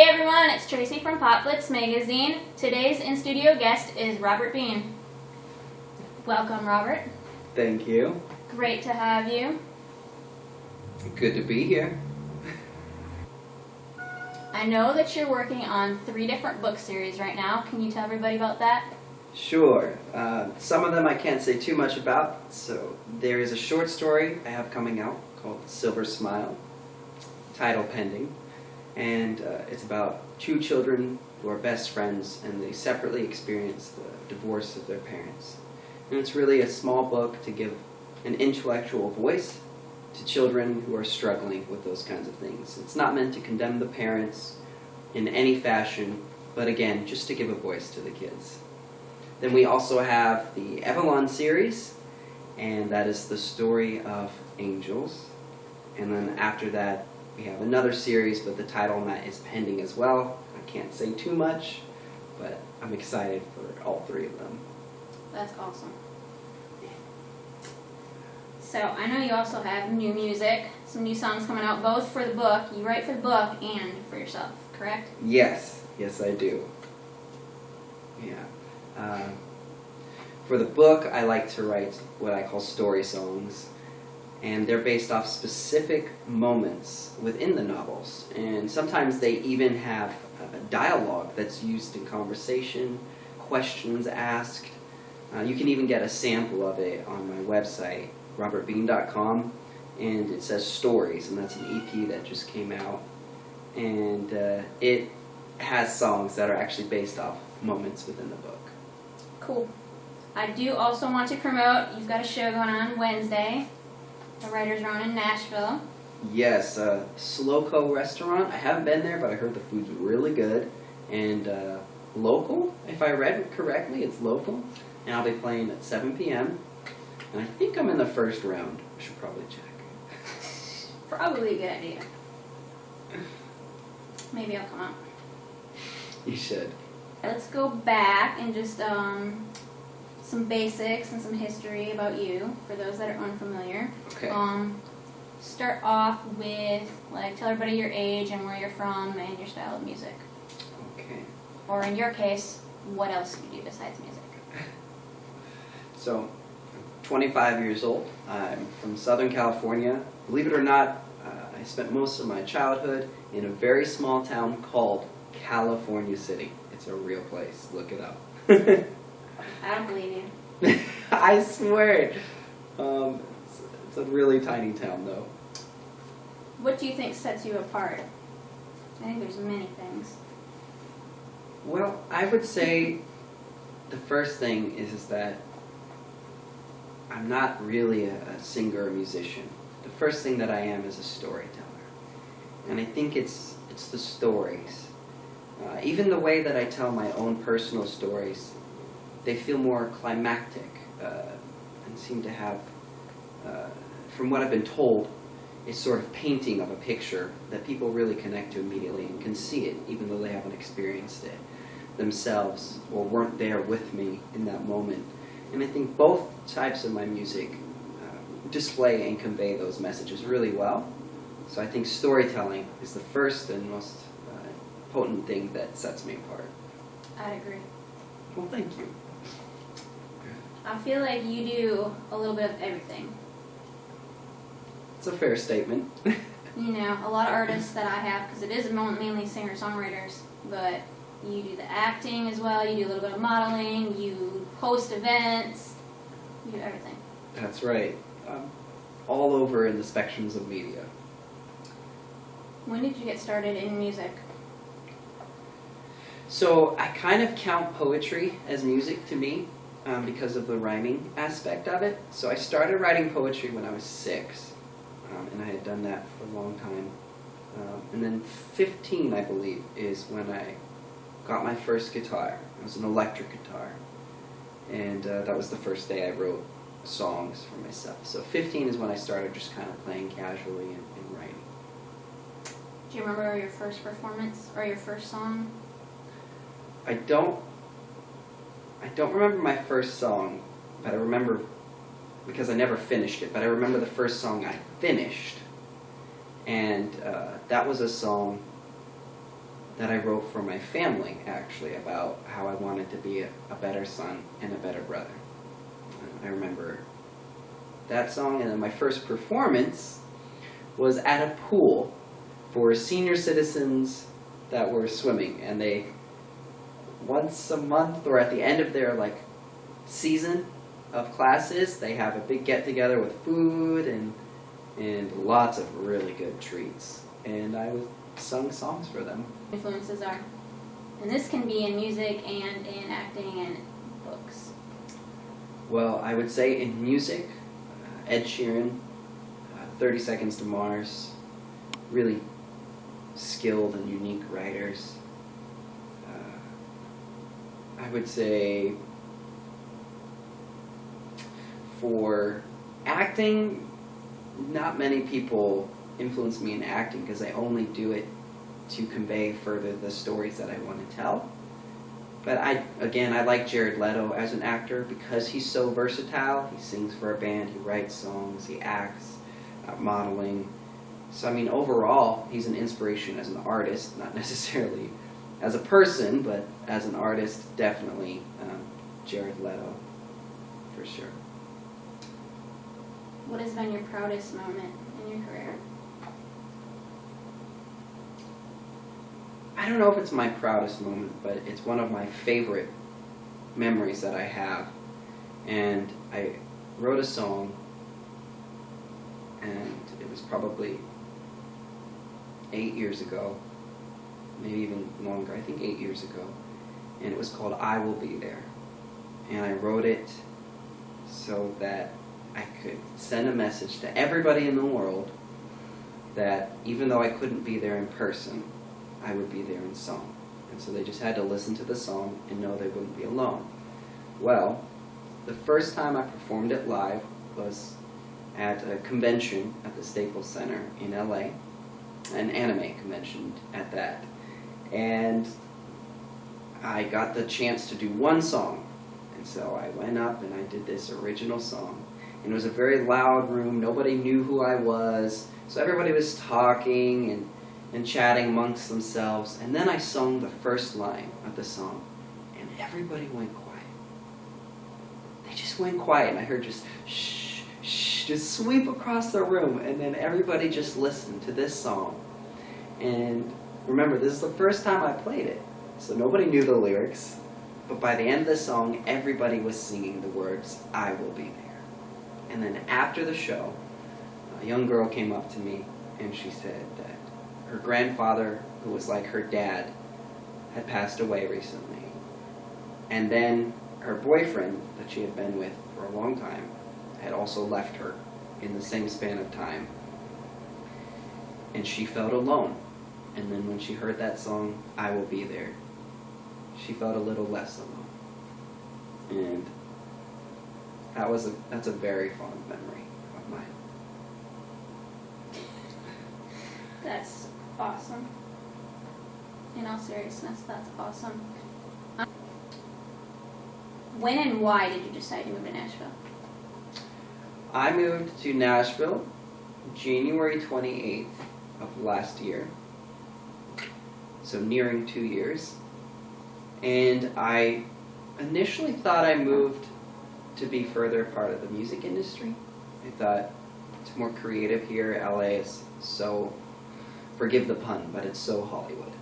Hey everyone, it's Tracy from Blitz magazine. Today's in-studio guest is Robert Biehn. Welcome, Robert. Thank you. Great to have you. Good to be here. I know that you're working on 3 different book series right now. Can you tell everybody about that? Sure. Some of them I can't say too much about. So there is a short story I have coming out called Silver Smile, title pending. And it's about 2 children who are best friends, and they separately experience the divorce of their parents. And it's really a small book to give an intellectual voice to children who are struggling with those kinds of things. It's not meant to condemn the parents in any fashion, but again, just to give a voice to the kids. Then we also have the Avalon series, and that is the story of angels. And then after that, we have another series, but the title on that is pending as well. I can't say too much, but I'm excited for all 3 of them. That's awesome. So I know you also have new music, some new songs coming out, both for the book. You write for the book and for yourself, correct? Yes, I do. Yeah. For the book, I like to write what I call story songs. And they're based off specific moments within the novels. And sometimes they even have a dialogue that's used in conversation, questions asked. You can even get a sample of it on my website, robertbiehn.com, and it says Stories, and that's an EP that just came out. And it has songs that are actually based off moments within the book. Cool. I do also want to promote, you've got a show going on Wednesday. The Writers Round in Nashville. Yes, Slowco restaurant. I haven't been there, but I heard the food's really good. And local, if I read it correctly, it's local. And I'll be playing at 7 p.m. And I think I'm in the first round. I should probably check. Probably a good idea. Maybe I'll come out. You should. Let's go back and just some basics and some history about you for those that are unfamiliar. Okay. Start off with, tell everybody your age and where you're from and your style of music. Okay. Or in your case, what else do you do besides music? So, I'm 25 years old. I'm from Southern California. Believe it or not, I spent most of my childhood in a very small town called California City. It's a real place. Look it up. I don't believe you. I swear. It's a really tiny town, though. What do you think sets you apart? I think there's many things. Well, I would say the first thing is that I'm not really a singer or musician. The first thing that I am is a storyteller. And I think it's the stories. Even the way that I tell my own personal stories, they feel more climactic and seem to have, from what I've been told, is sort of painting of a picture that people really connect to immediately and can see it, even though they haven't experienced it themselves or weren't there with me in that moment. And I think both types of my music display and convey those messages really well. So I think storytelling is the first and most potent thing that sets me apart. I agree. Well, thank you. I feel like you do a little bit of everything. It's a fair statement. You know, a lot of artists that I have, because it is mainly singer-songwriters, but you do the acting as well, you do a little bit of modeling, you host events, you do everything. That's right. All over in the spectrums of media. When did you get started in music? So I kind of count poetry as music to me because of the rhyming aspect of it. So I started writing poetry when I was 6, and I had done that for a long time. And then 15, I believe, is when I got my first guitar. It was an electric guitar. And that was the first day I wrote songs for myself. So 15 is when I started just kind of playing casually and writing. Do you remember your first performance or your first song? I don't remember my first song, but I remember, because I never finished it, but I remember the first song I finished. And that was a song that I wrote for my family, actually, about how I wanted to be a better son and a better brother. I remember that song, and then my first performance was at a pool for senior citizens that were swimming, and they, once a month or at the end of their season of classes, they have a big get-together with food and lots of really good treats. And I sung songs for them. Influences are, and this can be in music and in acting and books. Well, I would say in music, Ed Sheeran, 30 Seconds to Mars, really skilled and unique writers. I would say for acting, not many people influence me in acting because I only do it to convey further the stories that I want to tell. But I like Jared Leto as an actor because he's so versatile. He sings for a band, he writes songs, he acts, modeling. So I mean, overall, he's an inspiration as an artist, not necessarily as a person, but as an artist, definitely Jared Leto, for sure. What has been your proudest moment in your career? I don't know if it's my proudest moment, but it's one of my favorite memories that I have. And I wrote a song, and it was probably 8 years ago, maybe even longer, I think 8 years ago. And it was called I Will Be There. And I wrote it so that I could send a message to everybody in the world that even though I couldn't be there in person, I would be there in song. And so they just had to listen to the song and know they wouldn't be alone. Well, the first time I performed it live was at a convention at the Staples Center in LA, an anime convention at that. And I got the chance to do one song. And so I went up and I did this original song. And it was a very loud room. Nobody knew who I was. So everybody was talking and chatting amongst themselves. And then I sung the first line of the song. And everybody went quiet. They just went quiet. And I heard just shh, shh, just sweep across the room. And then everybody just listened to this song. And remember, this is the first time I played it. So nobody knew the lyrics. But by the end of the song, everybody was singing the words, I will be there. And then after the show, a young girl came up to me and she said that her grandfather, who was like her dad, had passed away recently. And then her boyfriend that she had been with for a long time had also left her in the same span of time. And she felt alone. And then when she heard that song, I Will Be There, she felt a little less alone. And that's a very fond memory of mine. That's awesome. In all seriousness, that's awesome. When and why did you decide to move to Nashville? I moved to Nashville January 28th of last year, so nearing 2 years. And I initially thought I moved to be further part of the music industry. I thought it's more creative here. LA is so, forgive the pun, but it's so Hollywood.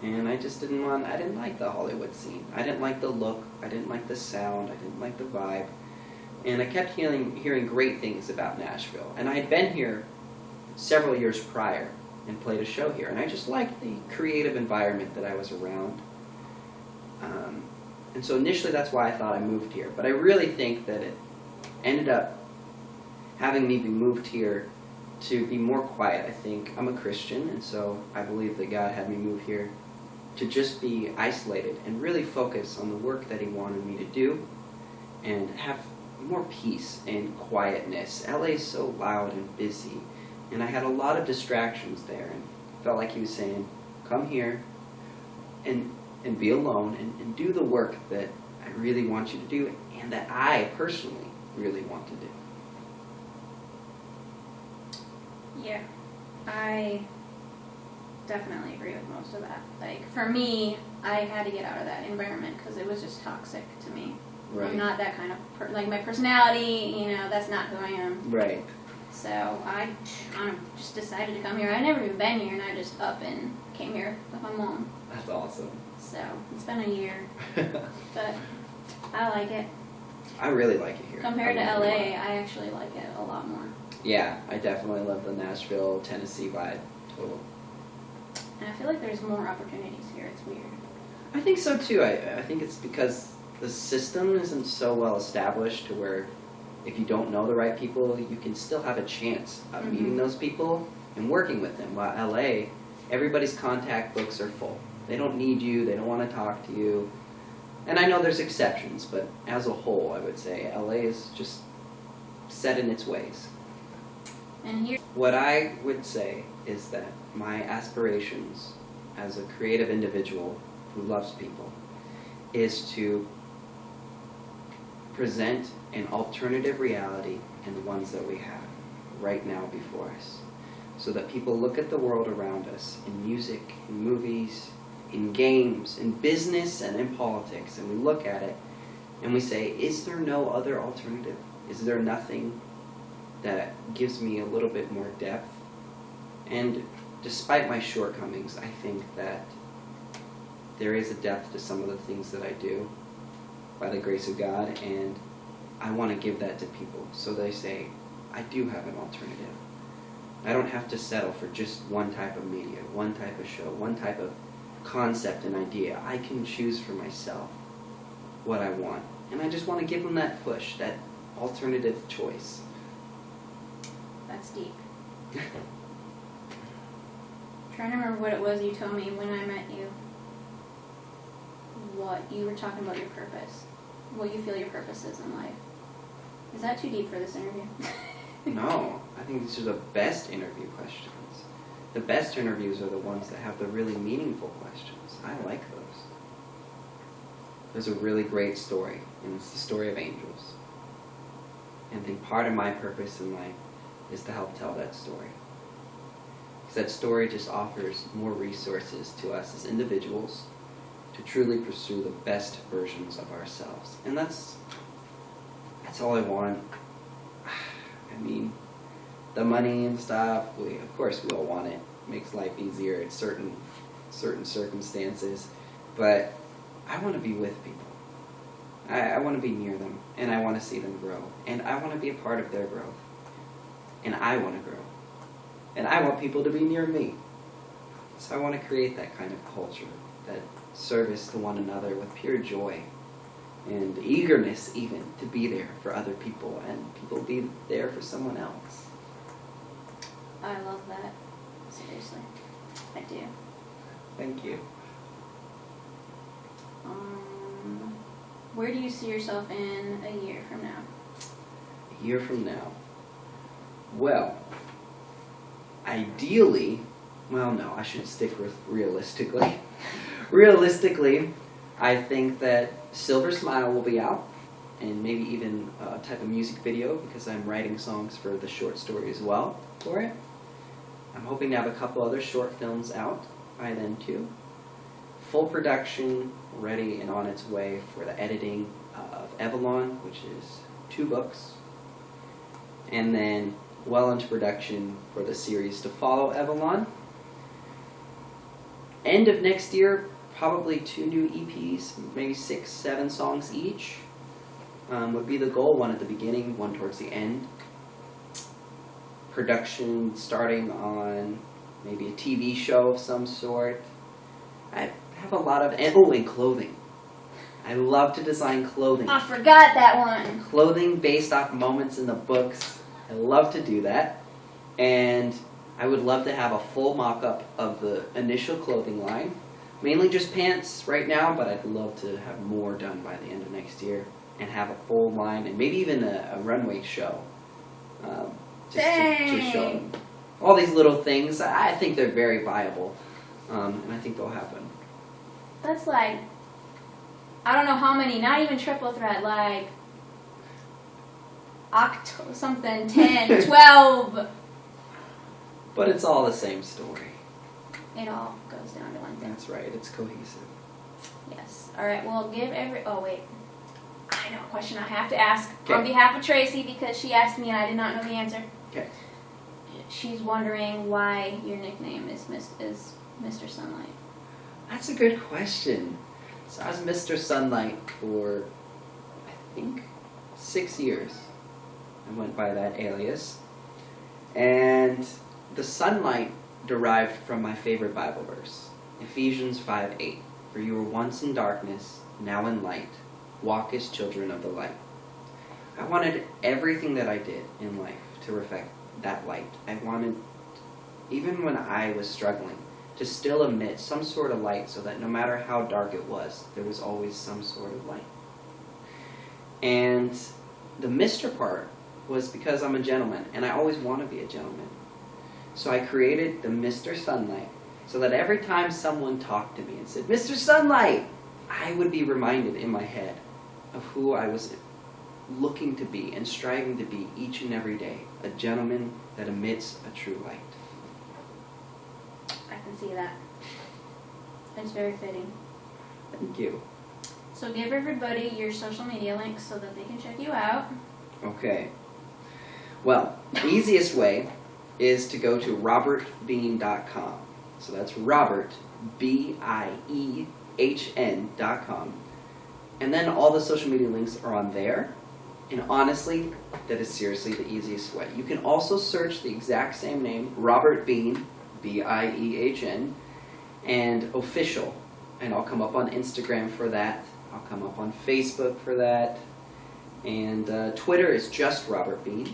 And I just didn't like the Hollywood scene. I didn't like the look, I didn't like the sound, I didn't like the vibe. And I kept hearing great things about Nashville. And I had been here several years prior and played a show here. And I just liked the creative environment that I was around. And so initially that's why I thought I moved here. But I really think that it ended up having me be moved here to be more quiet. I think I'm a Christian, and so I believe that God had me move here to just be isolated and really focus on the work that He wanted me to do and have more peace and quietness. LA is so loud and busy, and I had a lot of distractions there, and felt like He was saying, come here and be alone and do the work that I really want you to do and that I personally really want to do. Yeah, I definitely agree with most of that. Like, for me, I had to get out of that environment because it was just toxic to me. Right. I'm not that kind of like my personality, you know, that's not who I am. Right. So I don't know, just decided to come here. I'd never even been here, and I just up and came here with my mom. That's awesome. So it's been a year, but I like it. I really like it here. Compared to LA, I actually like it a lot more. Yeah, I definitely love the Nashville, Tennessee vibe. Total. And I feel like there's more opportunities here. It's weird. I think so too. I think it's because the system isn't so well established to where if you don't know the right people, you can still have a chance of meeting those people and working with them. While LA, everybody's contact books are full. They don't need you. They don't want to talk to you. And I know there's exceptions, but as a whole, I would say LA is just set in its ways. And here, What I would say is that my aspirations as a creative individual who loves people is to present an alternative reality in the ones that we have right now before us, so that people look at the world around us in music, in movies, in games, in business, and in politics, and we look at it and we say, is there no other alternative? Is there nothing that gives me a little bit more depth? And despite my shortcomings, I think that there is a depth to some of the things that I do by the grace of God, and I want to give that to people so they say, I do have an alternative. I don't have to settle for just one type of media, one type of show, one type of concept and idea. I can choose for myself what I want. And I just want to give them that push, that alternative choice. that's deep. Trying to remember what it was you told me when I met you. What you were talking about your purpose. What you feel your purpose is in life. Is that too deep for this interview? No, I think these are the best interview questions. The best interviews are the ones that have the really meaningful questions. I like those. There's a really great story, and it's the story of angels. And I think part of my purpose in life is to help tell that story. Because that story just offers more resources to us as individuals to truly pursue the best versions of ourselves. And that's all I want. I mean, the money and stuff, of course we all want it. It makes life easier in certain circumstances. But I want to be with people. I want to be near them, and I want to see them grow. And I want to be a part of their growth. And I want to grow. And I want people to be near me. So I want to create that kind of culture, that service to one another with pure joy and eagerness even to be there for other people and people be there for someone else. I love that. Seriously. I do. Thank you. Where do you see yourself in a year from now? A year from now. Well, ideally, well, no, I should stick with realistically. Realistically, I think that Silver Smile will be out, and maybe even a type of music video, because I'm writing songs for the short story as well for it. I'm hoping to have a couple other short films out by then too. Full production ready and on its way for the editing of Avalon, which is 2 books. And then well into production for the series to follow Avalon. End of next year, probably 2 new EPs, maybe 6, 7 songs each. Would be the goal, one at the beginning, one towards the end. Production starting on maybe a TV show of some sort. I have a lot of, and clothing. I love to design clothing. I forgot that one. Clothing based off moments in the books. I love to do that. And I would love to have a full mock-up of the initial clothing line. Mainly just pants right now, but I'd love to have more done by the end of next year. And have a full line, and maybe even a runway show. Just to show them. All these little things, I think they're very viable. And I think they'll happen. That's like, I don't know how many, not even triple thread, like, something, 10, 12. But it's all the same story. it all goes down to one thing. That's right. It's cohesive. Yes. All right. Well, oh, wait. I know a question I have to ask Okay. on behalf of Tracy because she asked me and I did not know the answer. Okay. She's wondering why your nickname is Mr. Sunlight. That's a good question. So I was Mr. Sunlight for, I think, 6 years. I went by that alias. And the sunlight derived from my favorite Bible verse, Ephesians 5:8. For you were once in darkness, now in light. Walk as children of the light. I wanted everything that I did in life to reflect that light. I wanted, even when I was struggling, to still emit some sort of light so that no matter how dark it was, there was always some sort of light. And the Mr. part was because I'm a gentleman, and I always want to be a gentleman. So I created the Mr. Sunlight so that every time someone talked to me and said, Mr. Sunlight, I would be reminded in my head of who I was looking to be and striving to be each and every day, a gentleman that emits a true light. I can see that. It's very fitting. Thank you. So give everybody your social media links so that they can check you out. Okay. Well, the easiest way is to go to robertbiehn.com. So that's Robert, BIEHN.com. And then all the social media links are on there. And honestly, that is seriously the easiest way. You can also search the exact same name, Robert Biehn, Biehn, and official. And I'll come up on Instagram for that. I'll come up on Facebook for that. And Twitter is just Robert Biehn.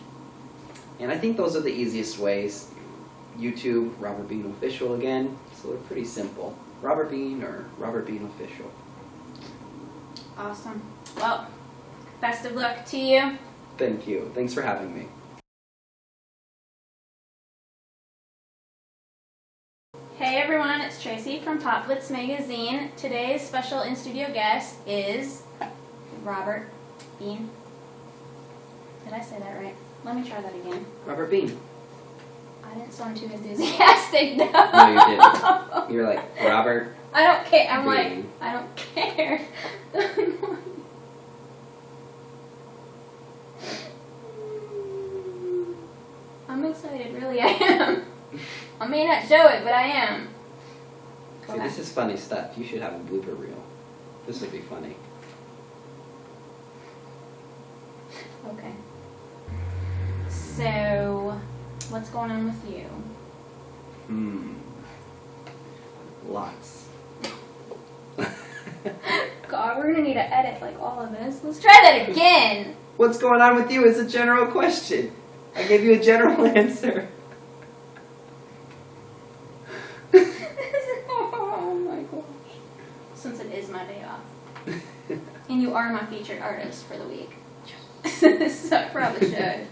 And I think those are the easiest ways. YouTube, Robert Biehn Official again. So they're pretty simple. Robert Biehn or Robert Biehn Official. Awesome. Well, best of luck to you. Thank you. Thanks for having me. Hey everyone, it's Tracy from Blitz magazine. Today's special in-studio guest is Robert Biehn. Did I say that right? Let me try that again. Robert Biehn. I didn't sound too enthusiastic though. No, you didn't. You're like, Robert. I don't care. I'm Biehn. like, I don't care. I'm excited, really I am. I may not show it, but I am. See, this is funny stuff. You should have a blooper reel. This would be funny. Okay. So, what's going on with you? Lots. God, we're gonna need to edit like all of this. Let's try that again. What's going on with you is a general question. I gave you a general answer. Oh my gosh. Since it is my day off. And you are my featured artist for the week. So I probably should.